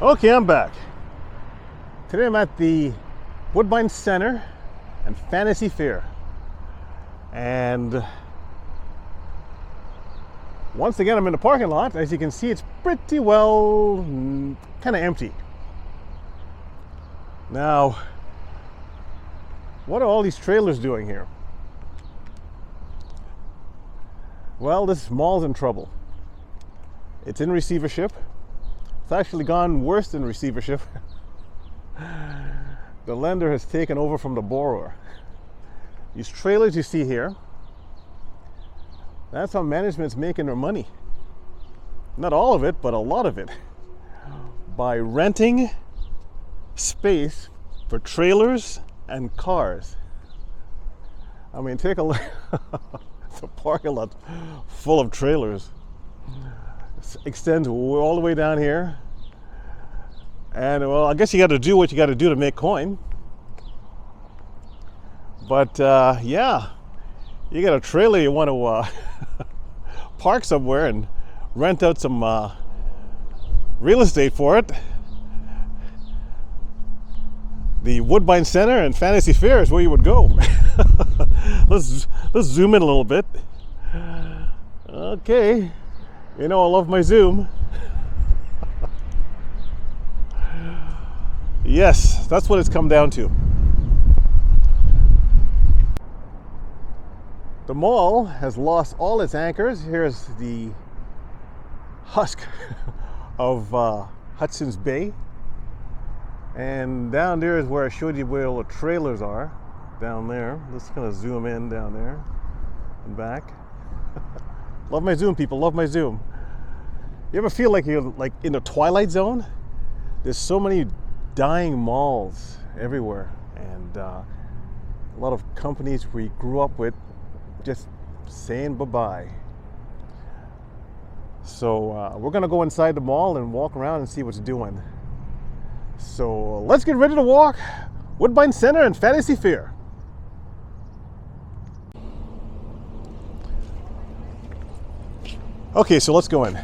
Okay, I'm back. Today I'm at the Woodbine Center and Fantasy Fair. And once again, I'm in the parking lot. As you can see, it's pretty well kind of empty. Now, what are all these trailers doing here? Well, this mall's in trouble. It's in receivership. It's actually gone worse than receivership. The lender has taken over from the borrower. These trailers you see here, that's how management's making their money. Not all of it, but a lot of it. By renting space for trailers and cars. I mean, take a look. It's a parking lot full of trailers. It extends all the way down here. And well, I guess you got to do what you got to do to make coin. But yeah, you got a trailer you want to park somewhere and rent out some real estate for it. The Woodbine Center and Fantasy Fair is where you would go. Let's zoom in a little bit. Okay, you know I love my zoom. Yes, that's what it's come down to. The mall has lost all its anchors. Here's the husk of Hudson's Bay. And down there is where I showed you where all the trailers are. Down there. Let's kind of zoom in down there and back. Love my zoom, people. Love my zoom. You ever feel like you're like in the Twilight Zone? There's so many dying malls everywhere, and a lot of companies we grew up with just saying bye-bye. So we're gonna go inside the mall and walk around and see what's doing. So let's get ready to walk Woodbine Center and Fantasy Fair. Okay, so let's go in.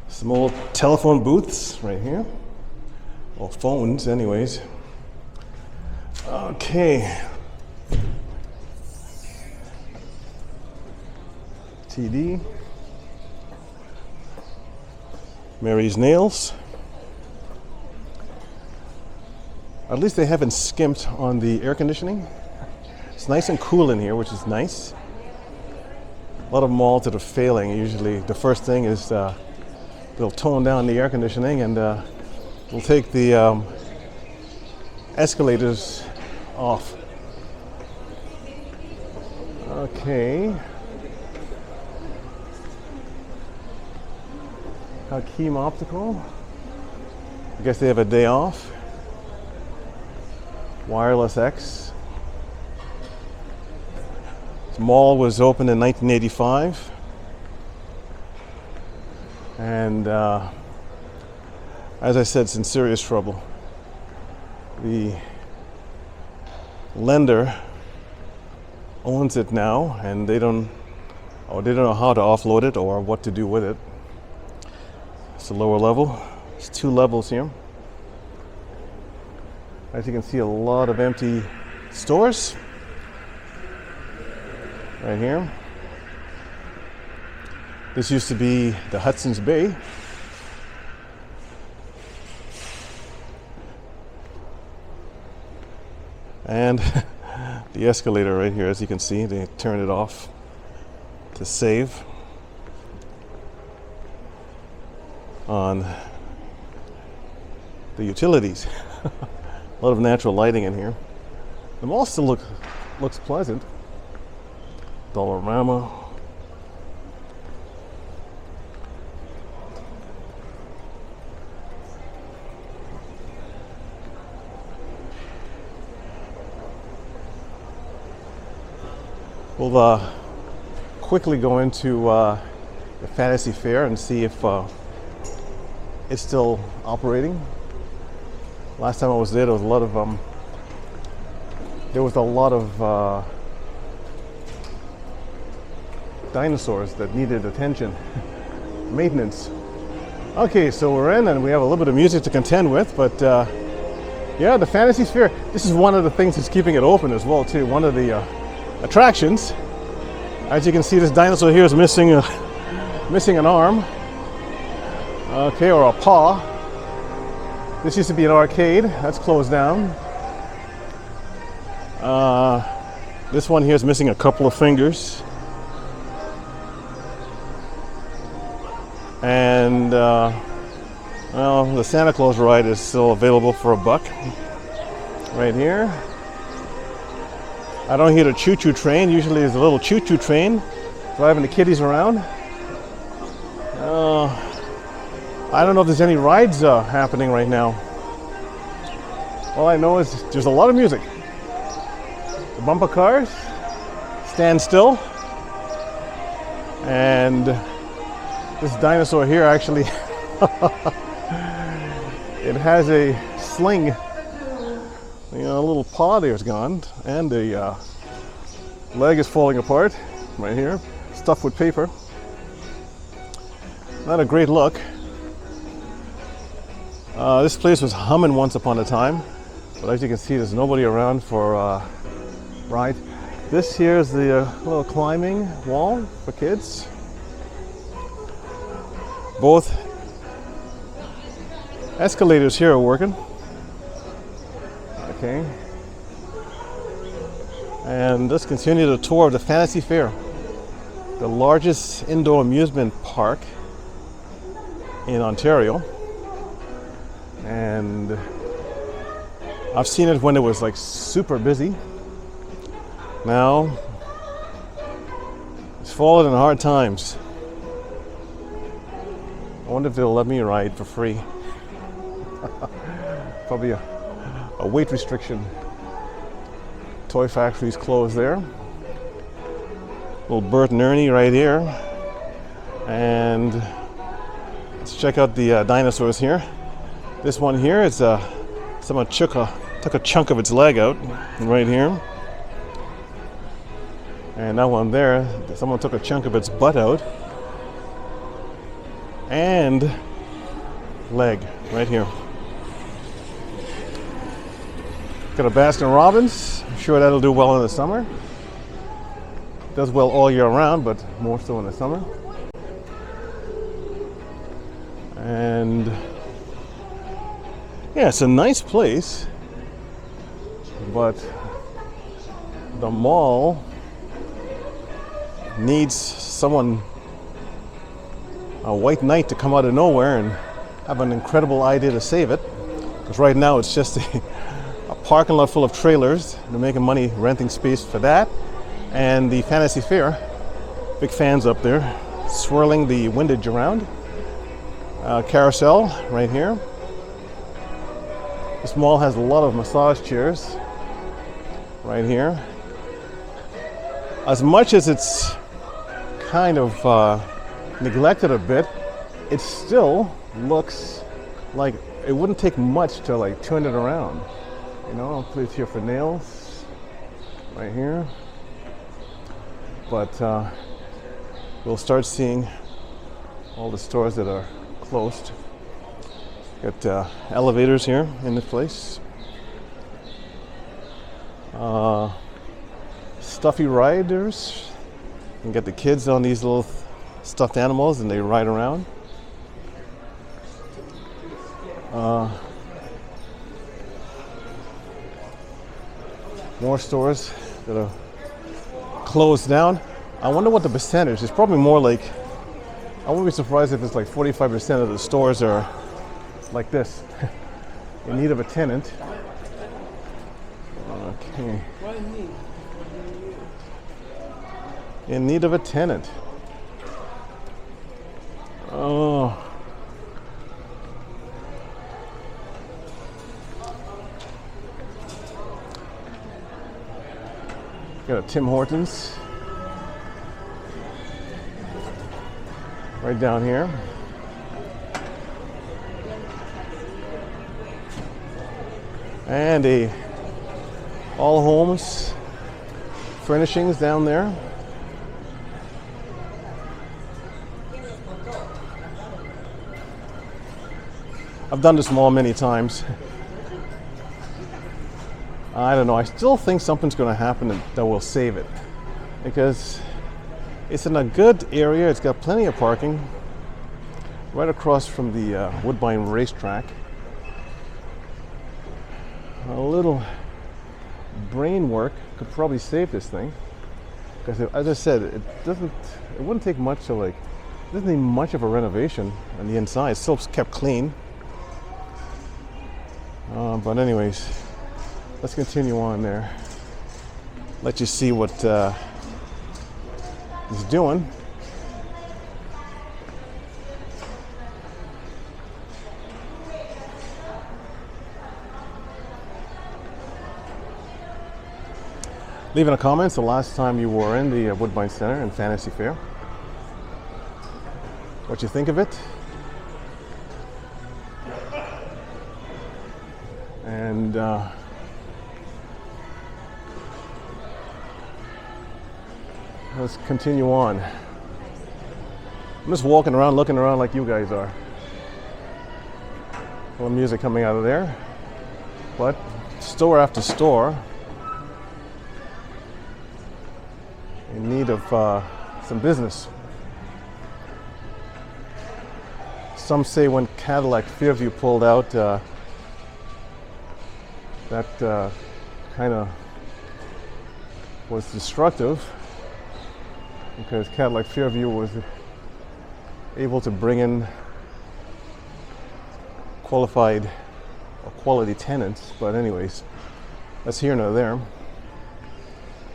Some old telephone booths right here. Or phones, anyways. Okay. TD. Mary's Nails. At least they haven't skimped on the air conditioning. It's nice and cool in here, which is nice. A lot of malls that are failing, usually the first thing is they'll tone down the air conditioning and they'll take the escalators off. Okay. Hakeem Optical. I guess they have a day off. Wireless X. This mall was opened in 1985. And as I said, it's in serious trouble. The lender owns it now, and they don't know how to offload it or what to do with it. It's a lower level. It's 2 levels here. As you can see, a lot of empty stores right here. This used to be the Hudson's Bay. And the escalator right here, as you can see, they turned it off to save on the utilities. A lot of natural lighting in here. The mall still looks pleasant. Dollarama. We'll quickly go into the Fantasy Fair and see if it's still operating. Last time I was there, there was a lot of dinosaurs that needed attention, maintenance. Okay, so we're in and we have a little bit of music to contend with, but yeah, the Fantasy Fair, this is one of the things that's keeping it open as well too. One of the attractions. As you can see, this dinosaur here is missing an arm, okay, or a paw. This used to be an arcade, that's closed down. This one here is missing a couple of fingers. And well, the Santa Claus ride is still available for $1 right here. I don't hear the choo-choo train. Usually there's a little choo-choo train driving the kiddies around. I don't know if there's any rides happening right now. All I know is there's a lot of music. The bumper cars stand still, and this dinosaur here actually it has a sling. You know, a little paw there is gone, and the leg is falling apart right here, stuffed with paper. Not a great look. This place was humming once upon a time, but as you can see, there's nobody around for ride. This here is the little climbing wall for kids. Both escalators here are working. Okay. And let's continue the tour of the Fantasy Fair, the largest indoor amusement park in Ontario. And I've seen it when it was like super busy. Now it's fallen in hard times. I wonder if they'll let me ride for free. Probably a weight restriction. Toy factory's closed there. Little Bert and Ernie right here. And let's check out the dinosaurs here. This one here is someone took a chunk of its leg out right here. And that one there, someone took a chunk of its butt out. And leg right here. Got a Baskin Robbins. I'm sure that'll do well in the summer. Does well all year round, but more so in the summer. And yeah, it's a nice place, but the mall needs someone, a white knight, to come out of nowhere and have an incredible idea to save it. Because right now it's just a parking lot full of trailers. They're making money renting space for that. And the Fantasy Fair, big fans up there, swirling the windage around. Carousel right here. This mall has a lot of massage chairs right here. As much as it's kind of neglected a bit, it still looks like it wouldn't take much to like turn it around. You know, I'll place here for nails right here. But we'll start seeing all the stores that are closed. Got elevators here in this place. Stuffy riders. You can get the kids on these little stuffed animals and they ride around. More stores that are closed down. I wonder what the percentage is. Probably more like, I wouldn't be surprised if it's like 45% of the stores are like this, in need of a tenant. Okay. In need of a tenant. Oh. Got a Tim Hortons right down here. And a All Homes Furnishings down there. I've done this mall many times. I don't know. I still think something's going to happen that will save it, because it's in a good area. It's got plenty of parking right across from the Woodbine racetrack. A little brain work could probably save this thing, because as I said, it wouldn't take much to it doesn't need much of a renovation on the inside. It's still kept clean. But anyways, let's continue on there. Let you see what he's doing. Leave in the comments the last time you were in the Woodbine Center and Fantasy Fair. What you think of it. And let's continue on. I'm just walking around, looking around like you guys are. A little music coming out of there. But store after store in need of some business. Some say when Cadillac Fairview pulled out, that kind of was destructive, because Cadillac Fairview was able to bring in qualified or quality tenants. But anyways, that's here nor there.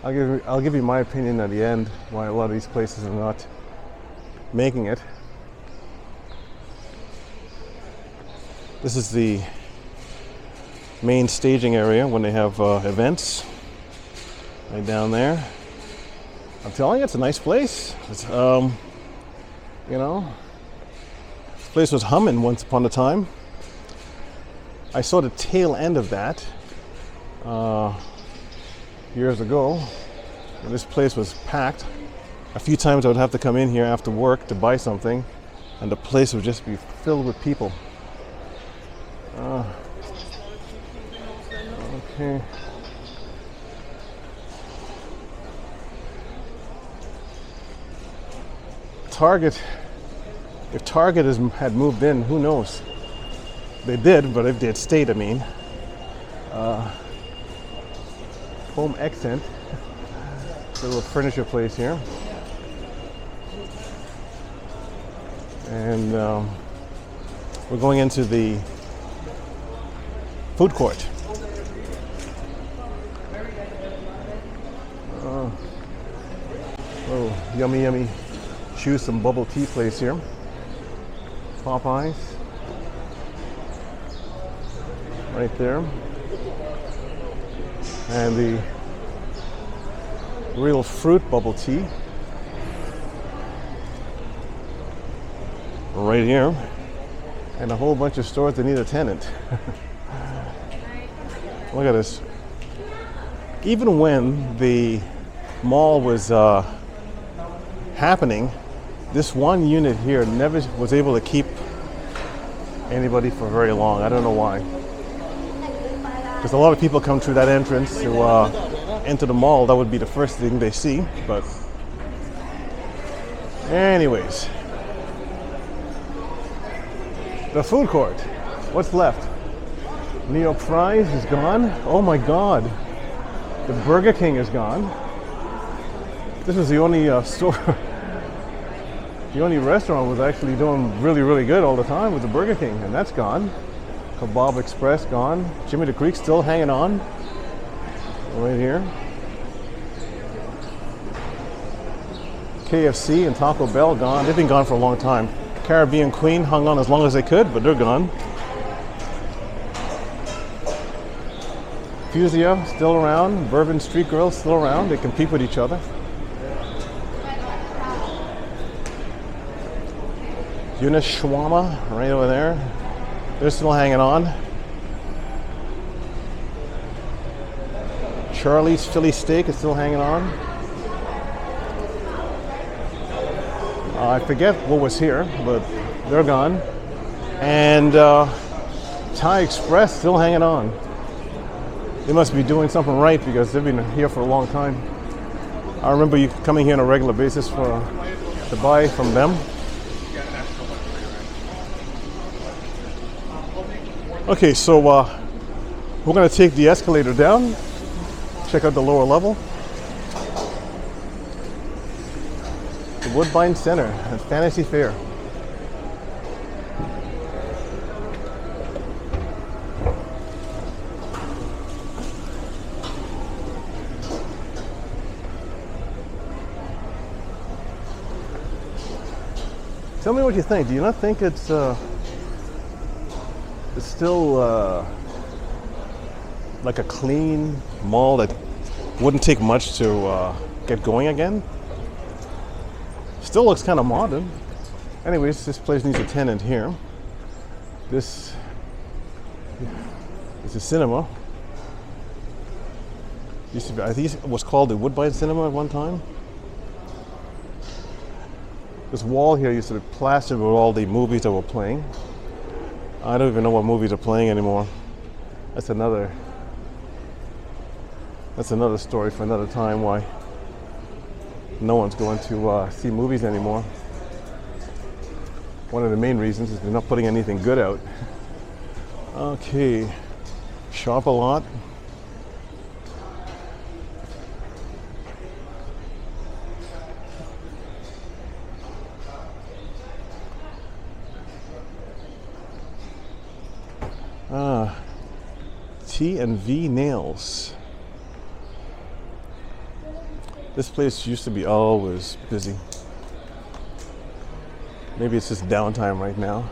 I'll give you my opinion at the end why a lot of these places are not making it. This is the main staging area when they have events, right down there. I'm telling you, it's a nice place. It's, you know, this place was humming once upon a time. I saw the tail end of that years ago. And this place was packed. A few times I would have to come in here after work to buy something, and the place would just be filled with people. Okay. Target. If Target had moved in, who knows? They did, but if they had stayed, I mean. Home Accent. It's a little furniture place here. And we're going into the food court. Oh, yummy, yummy. Choose some bubble tea place here. Popeyes. Right there. And the real fruit bubble tea. Right here. And a whole bunch of stores that need a tenant. Look at this. Even when the mall was happening, this one unit here never was able to keep anybody for very long. I don't know why. Because a lot of people come through that entrance to enter the mall. That would be the first thing they see. But anyways, the food court. What's left? New York Fries is gone. Oh my God. The Burger King is gone. This was the only store, the only restaurant was actually doing really, really good all the time with the Burger King, and that's gone. Kebab Express gone. Jimmy the Creek still hanging on. Right here. KFC and Taco Bell gone. They've been gone for a long time. Caribbean Queen hung on as long as they could, but they're gone. Fusia still around. Bourbon Street Grill still around. They compete with each other. Eunice Shawarma right over there. They're still hanging on. Charlie's Philly Steak is still hanging on. I forget what was here, but they're gone. And Thai Express still hanging on. They must be doing something right because they've been here for a long time. I remember you coming here on a regular basis to buy from them. Okay, so we're going to take the escalator down, check out the lower level. The Woodbine Center and Fantasy Fair. Tell me what you think. Do you not think it's still like a clean mall that wouldn't take much to get going again? Still looks kind of modern. Anyways, this place needs a tenant here. This is a cinema. Used to be, I think it was called the Woodbine Cinema at one time. This wall here used to be plastered with all the movies that were playing. I don't even know what movies are playing anymore. That's another story for another time, why no one's going to see movies anymore. One of the main reasons is they're not putting anything good out. Okay, shop a lot. T&V Nails. This place used to be always busy. Maybe it's just downtime right now.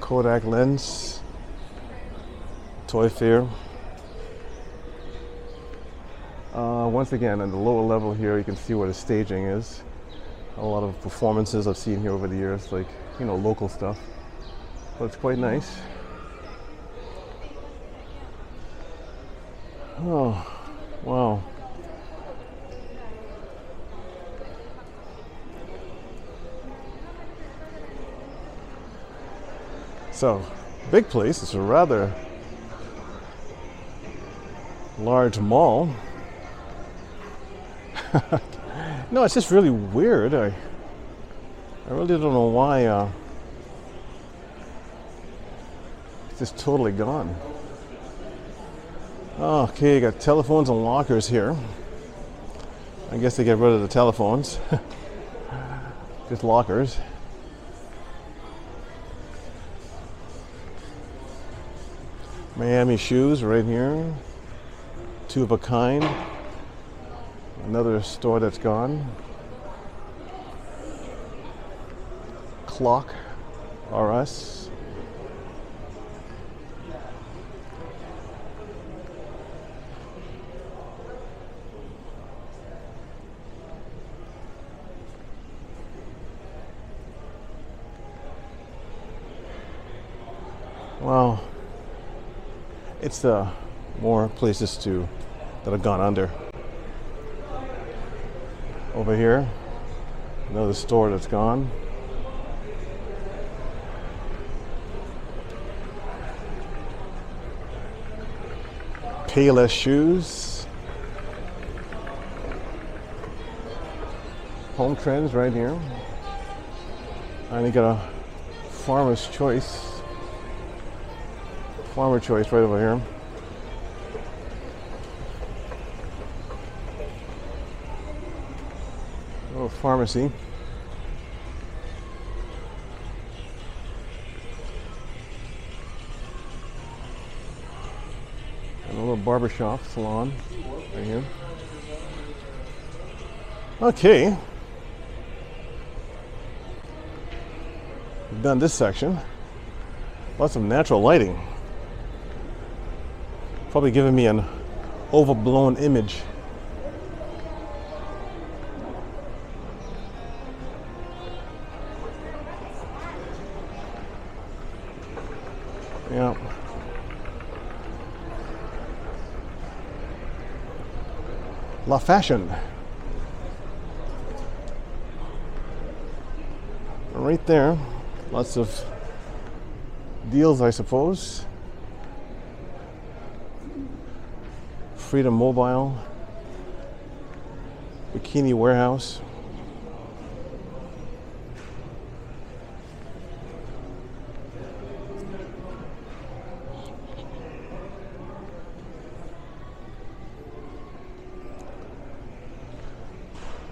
Kodak Lens. Toy Fair. Once again, on the lower level here, you can see where the staging is. A lot of performances I've seen here over the years, like, you know, local stuff. But it's quite nice. Oh, wow. So, big place. It's a rather large mall. No, it's just really weird. I really don't know why it's just totally gone. Okay, you got telephones and lockers here. I guess they get rid of the telephones. Just lockers. Miami shoes right here. Two of a kind. Another store that's gone. Clock RS. Well, it's more places that have gone under. Over here, another store that's gone. Payless Shoes. Home Trends right here. And you got a Farmer's Choice. Farmer Choice right over here. Oh, pharmacy. And a little barbershop salon right here. Okay. We've done this section. Lots of natural lighting. Probably giving me an overblown image. Yeah. La Fashion. Right there. Lots of deals, I suppose. Freedom Mobile, Bikini Warehouse.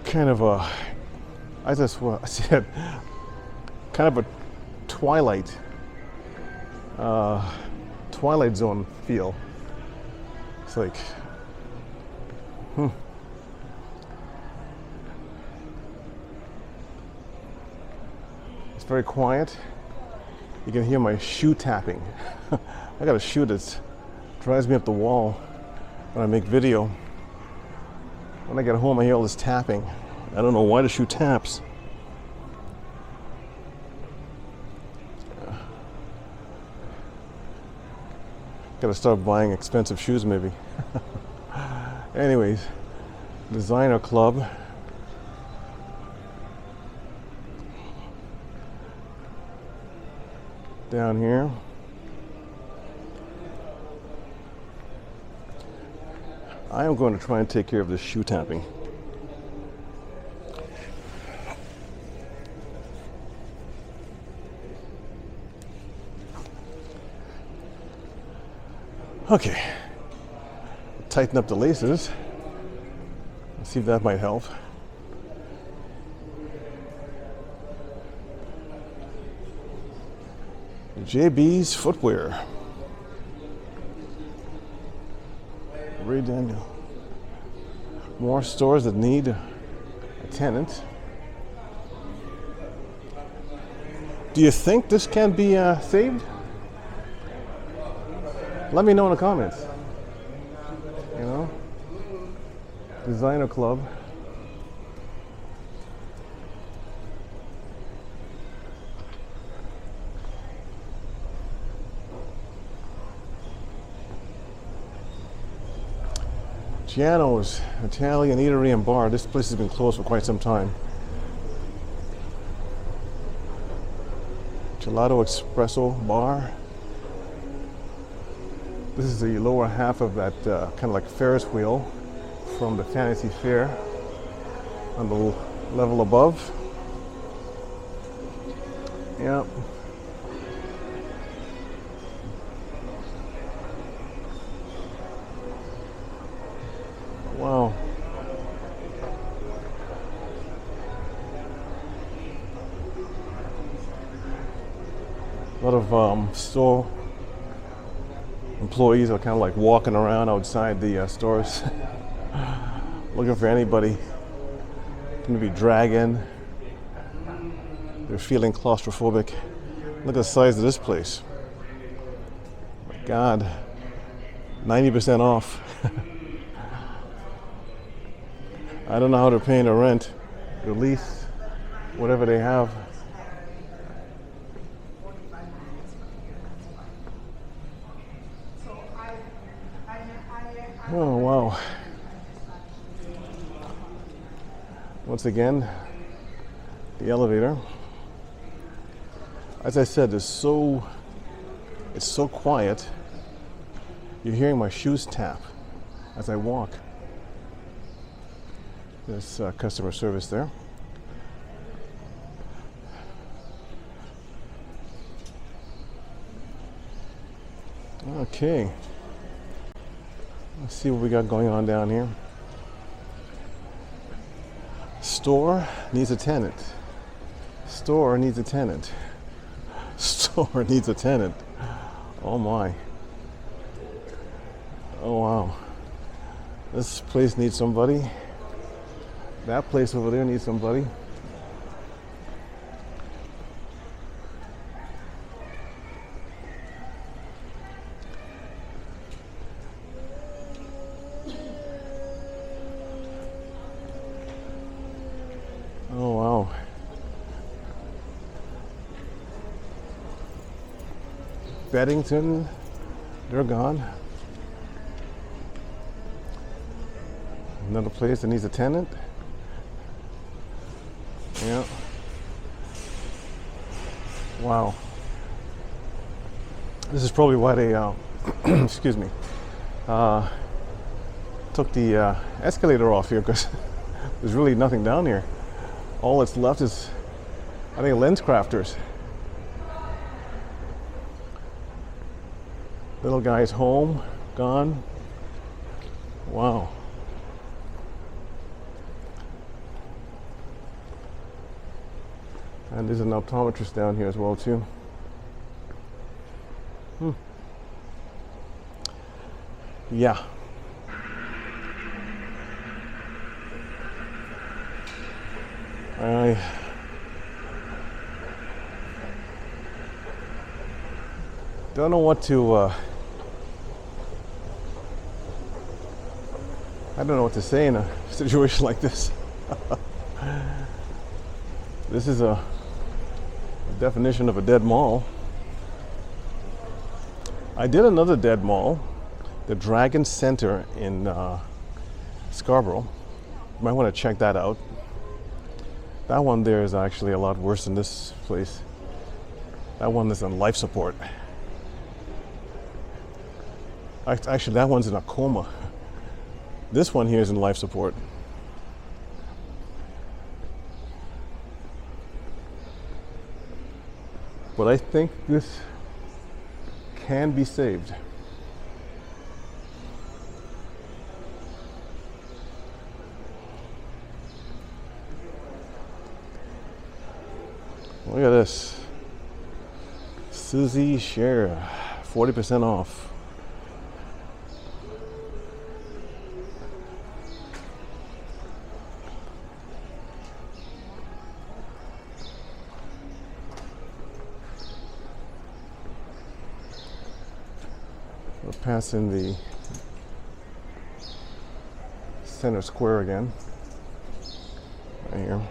Kind of a, I just said, kind of a Twilight Zone feel. It's like, It's very quiet. You can hear my shoe tapping. I got a shoe that drives me up the wall when I make video. When I get home, I hear all this tapping. I don't know why the shoe taps. Gotta start buying expensive shoes, maybe. Anyways, Designer Club. Down here. I am going to try and take care of this shoe tapping. Okay, tighten up the laces. Let's see if that might help. JB's Footwear. Ray Daniel. More stores that need a tenant. Do you think this can be saved? Let me know in the comments. You know, Designer Club. Giano's Italian Eatery and Bar. This place has been closed for quite some time. Gelato Espresso Bar. This is the lower half of that kind of like Ferris wheel from the Fantasy Fair on the level above. Yeah. Wow. A lot of store employees are kind of like walking around outside the stores looking for anybody to maybe drag in. They're feeling claustrophobic. Look at the size of this place. Oh my God, 90% off. I don't know how they're paying their rent, their lease, whatever they have. Oh, wow. Once again, the elevator. As I said, it's so quiet. You're hearing my shoes tap as I walk. There's customer service there. Okay. Let's see what we got going on down here. Store needs a tenant. Store needs a tenant. Store needs a tenant. Oh my. Oh wow. This place needs somebody. That place over there needs somebody. Oh wow. Beddington, they're gone. Another place that needs a tenant. Yeah. Wow. This is probably why they, excuse me, took the escalator off here because there's really nothing down here. All that's left is, I think, lens crafters. Little guy's home, gone. Wow. And there's an optometrist down here as well too. Yeah. I don't know what to I don't know what to say in a situation like this. This is a definition of a dead mall. I did another dead mall, the Dragon Center in Scarborough. You might want to check that out. That one there is actually a lot worse than this place. That one is on life support. Actually, that one's in a coma. This one here is in life support. But I think this can be saved. Look at this. Susie Share, 40% off. We're passing the center square again. Right here.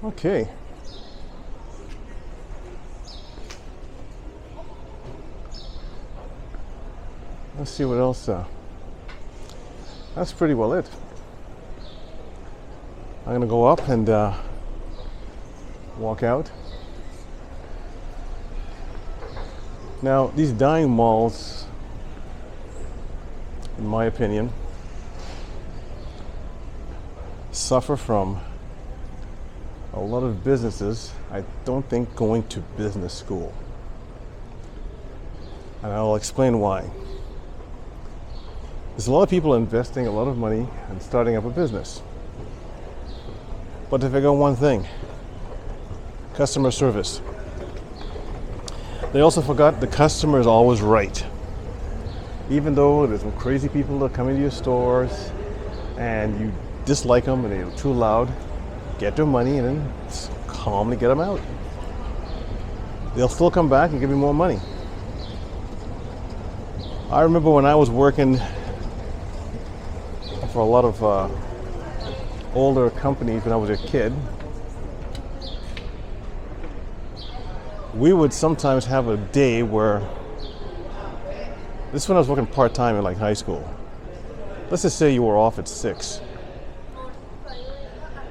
Okay. Let's see what else. That's pretty well it. I'm gonna go up and walk out. Now, these dying malls, in my opinion, suffer from a lot of businesses, I don't think, going to business school. And I'll explain why. There's a lot of people investing a lot of money and starting up a business. But they forget one thing: customer service. They also forgot the customer is always right. Even though there's some crazy people that come into your stores and you dislike them and they're too loud, get their money and then calmly get them out. They'll still come back and give you more money. I remember when I was working for a lot of older companies when I was a kid, we would sometimes have a day where, this is when I was working part-time in like high school. Let's just say you were off at 6.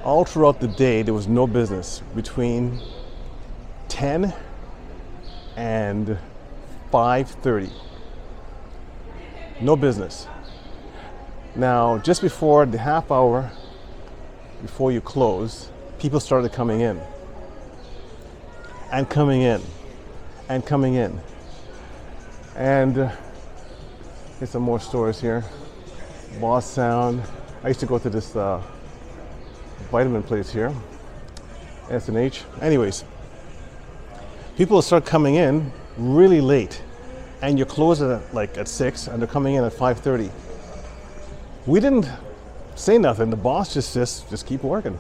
All throughout the day, there was no business between 10 and 5:30. No business. Now, just before the half hour before you close, people started coming in. And coming in. And coming in. And here's some more stores here. Boss Sound. I used to go to this vitamin place here, S&H. Anyways, people start coming in really late, and you close at 6, and they're coming in at 5:30. We didn't say nothing. The boss just says, just keep working.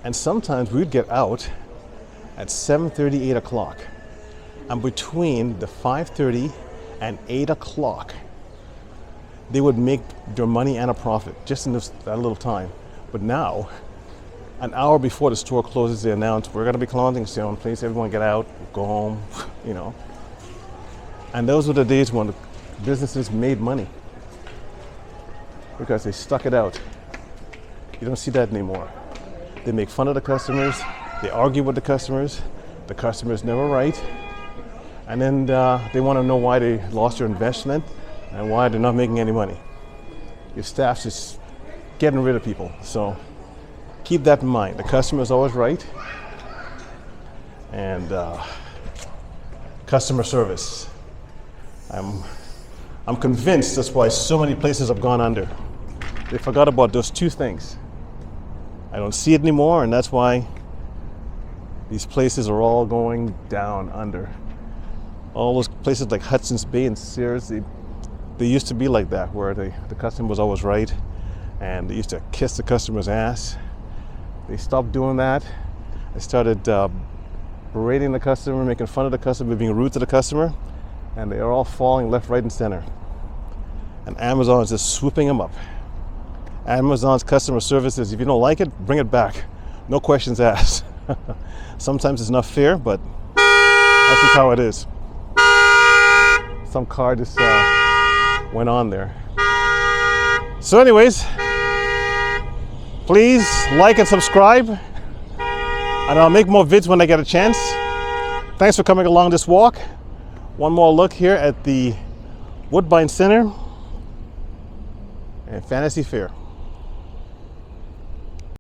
And sometimes we'd get out at 7:30, 8 o'clock. And between the 5:30 and 8 o'clock, they would make their money and a profit just in that little time. But now, an hour before the store closes, they announce, we're going to be closing soon. Please, everyone get out, go home, you know. And those were the days when the businesses made money because they stuck it out. You don't see that anymore. They make fun of the customers. They argue with the customers. the customer is never right, and then they want to know why they lost their investment and why they're not making any money. Your staff's just getting rid of people. So keep that in mind. The customer is always right. And customer service. I'm convinced that's why so many places have gone under. They forgot about those two things. I don't see it anymore, and that's why these places are all going down under. All those places like Hudson's Bay and Sears, they used to be like that, where the customer was always right, and they used to kiss the customer's ass. They stopped doing that. They started berating the customer, making fun of the customer, being rude to the customer, and they are all falling left, right, and center. And Amazon is just swooping them up. Amazon's customer service is, if you don't like it, bring it back. No questions asked. Sometimes it's not fair, but that's just how it is. Some car just went on there. So anyways, please like and subscribe, and I'll make more vids when I get a chance. Thanks for coming along this walk. One more look here at the Woodbine Center and Fantasy Fair.